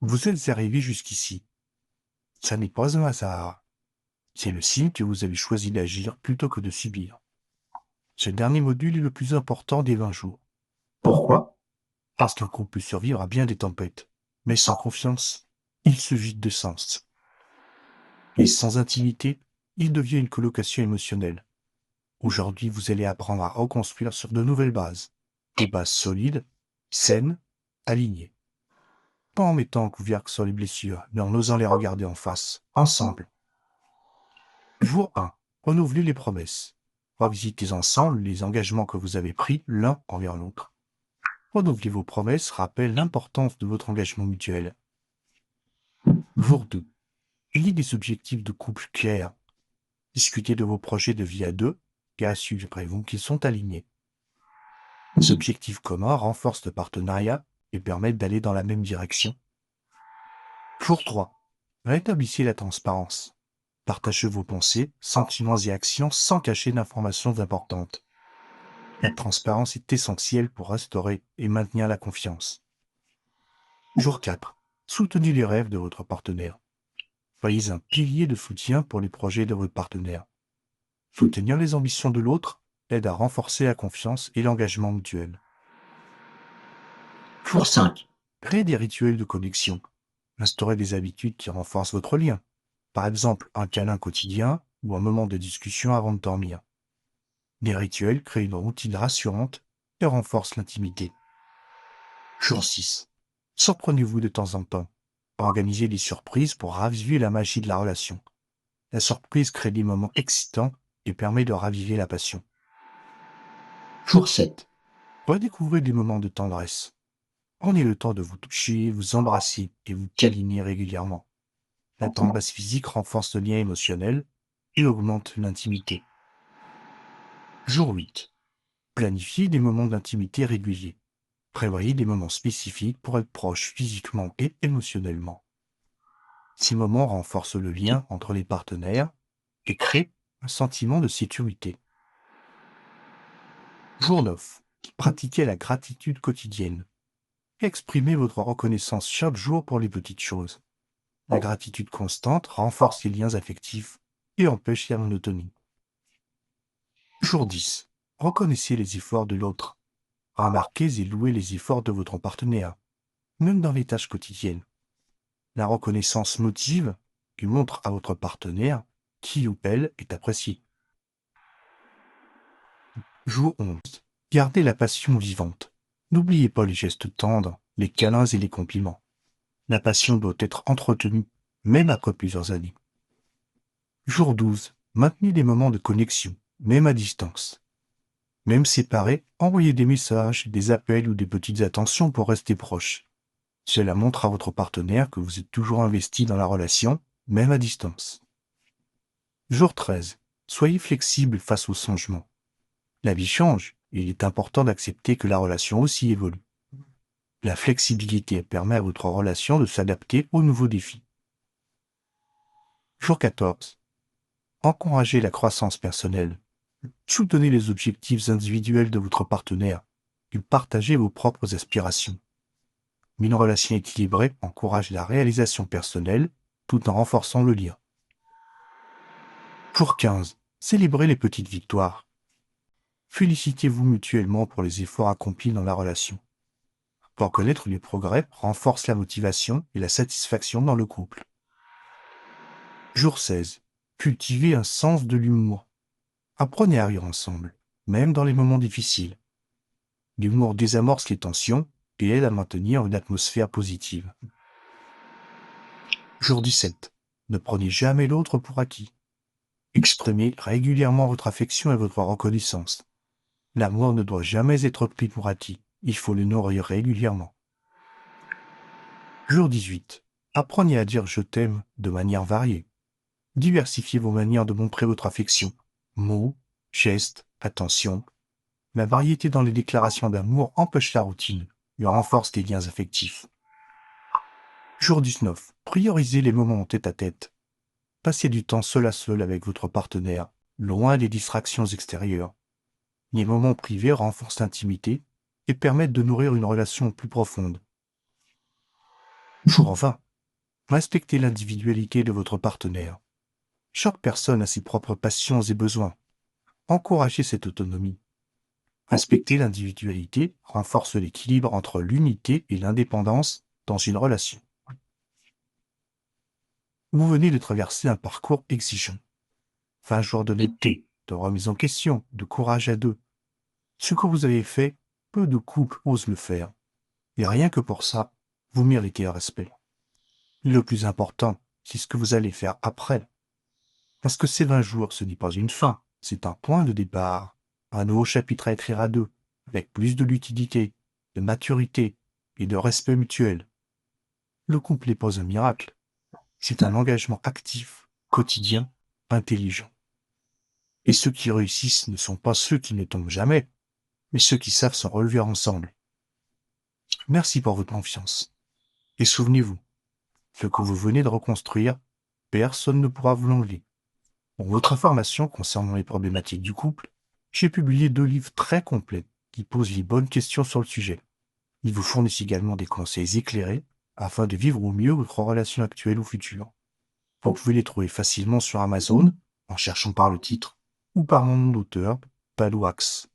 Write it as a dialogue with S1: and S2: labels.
S1: Vous êtes arrivé jusqu'ici. Ça n'est pas un hasard. C'est le signe que vous avez choisi d'agir plutôt que de subir. Ce dernier module est le plus important des 20 jours. Pourquoi? Parce qu'un couple peut survivre à bien des tempêtes. Mais sans confiance, il se vide de sens. Et sans intimité, il devient une colocation émotionnelle. Aujourd'hui, vous allez apprendre à reconstruire sur de nouvelles bases. Des bases solides, saines, alignées. Pas en mettant un couvercle sur les blessures, mais en osant les regarder en face, ensemble. Jour 1. Renouvelez les promesses. Revisitez ensemble les engagements que vous avez pris l'un envers l'autre. Renouveler vos promesses rappelle l'importance de votre engagement mutuel. Jour 2. Ayez des objectifs de couple clairs. Discutez de vos projets de vie à deux et assurez-vous qu'ils sont alignés. Les objectifs communs renforcent le partenariat et permettent d'aller dans la même direction. Jour 3. Rétablissez la transparence. Partagez vos pensées, sentiments et actions sans cacher d'informations importantes. La transparence est essentielle pour restaurer et maintenir la confiance. Jour 4. Soutenez les rêves de votre partenaire. Soyez un pilier de soutien pour les projets de votre partenaire. Soutenir les ambitions de l'autre aide à renforcer la confiance et l'engagement mutuel. Jour 5. Créez des rituels de connexion. Instaurez des habitudes qui renforcent votre lien. Par exemple, un câlin quotidien ou un moment de discussion avant de dormir. Des rituels créent une routine rassurante et renforcent l'intimité. Jour 6. Surprenez-vous de temps en temps. Organisez des surprises pour raviver la magie de la relation. La surprise crée des moments excitants et permet de raviver la passion. Jour 7. Redécouvrez des moments de tendresse. Prenez le temps de vous toucher, vous embrasser et vous câliner régulièrement. La tendresse physique renforce le lien émotionnel et augmente l'intimité. Jour 8. Planifiez des moments d'intimité réguliers. Prévoyez des moments spécifiques pour être proche physiquement et émotionnellement. Ces moments renforcent le lien entre les partenaires et créent un sentiment de sécurité. Jour 9. Pratiquez la gratitude quotidienne. Exprimez votre reconnaissance chaque jour pour les petites choses. La gratitude constante renforce les liens affectifs et empêche la monotonie. Jour 10. Reconnaissez les efforts de l'autre. Remarquez et louez les efforts de votre partenaire, même dans les tâches quotidiennes. La reconnaissance motive et montre à votre partenaire qui ou elle est apprécié. Jour 11. Gardez la passion vivante. N'oubliez pas les gestes tendres, les câlins et les compliments. La passion doit être entretenue, même après plusieurs années. Jour 12. Maintenez des moments de connexion, même à distance. Même séparés, envoyez des messages, des appels ou des petites attentions pour rester proches. Cela montre à votre partenaire que vous êtes toujours investi dans la relation, même à distance. Jour 13. Soyez flexible face au changement. La vie change et il est important d'accepter que la relation aussi évolue. La flexibilité permet à votre relation de s'adapter aux nouveaux défis. Jour 14. Encouragez la croissance personnelle. Soutenez les objectifs individuels de votre partenaire et partagez vos propres aspirations. Une relation équilibrée encourage la réalisation personnelle tout en renforçant le lien. Jour 15. Célébrez les petites victoires. Félicitez-vous mutuellement pour les efforts accomplis dans la relation. Pour connaître les progrès renforce la motivation et la satisfaction dans le couple. Jour 16. Cultivez un sens de l'humour. Apprenez à rire ensemble, même dans les moments difficiles. L'humour désamorce les tensions et aide à maintenir une atmosphère positive. Jour 17. Ne prenez jamais l'autre pour acquis. Exprimez régulièrement votre affection et votre reconnaissance. L'amour ne doit jamais être pris pour acquis. Il faut le nourrir régulièrement. Jour 18. Apprenez à dire « je t'aime » de manière variée. Diversifiez vos manières de montrer votre affection. Mots, gestes, attention. La variété dans les déclarations d'amour empêche la routine et renforce les liens affectifs. Jour 19. Priorisez les moments en tête-à-tête. Passez du temps seul à seul avec votre partenaire, loin des distractions extérieures. Les moments privés renforcent l'intimité et permettent de nourrir une relation plus profonde. Toujours enfin, respectez l'individualité de votre partenaire. Chaque personne a ses propres passions et besoins. Encouragez cette autonomie. Respecter l'individualité renforce l'équilibre entre l'unité et l'indépendance dans une relation. Vous venez de traverser un parcours exigeant. 20 jours d'honnêteté, de remise en question, de courage à deux. Ce que vous avez fait, peu de couples osent le faire. Et rien que pour ça, vous méritez un respect. Le plus important, c'est ce que vous allez faire après. Parce que ces 20 jours, ce n'est pas une fin, c'est un point de départ. Un nouveau chapitre à écrire à deux, avec plus de lucidité, de maturité et de respect mutuel. Le couple n'est pas un miracle, c'est un engagement actif, quotidien, intelligent. Et ceux qui réussissent ne sont pas ceux qui ne tombent jamais, mais ceux qui savent s'en relever ensemble. Merci pour votre confiance. Et souvenez-vous, ce que vous venez de reconstruire, personne ne pourra vous l'enlever. Pour votre information concernant les problématiques du couple, j'ai publié 2 livres très complets qui posent les bonnes questions sur le sujet. Ils vous fournissent également des conseils éclairés afin de vivre au mieux votre relation actuelle ou future. Vous pouvez les trouver facilement sur Amazon en cherchant par le titre ou par mon nom d'auteur, Palouax.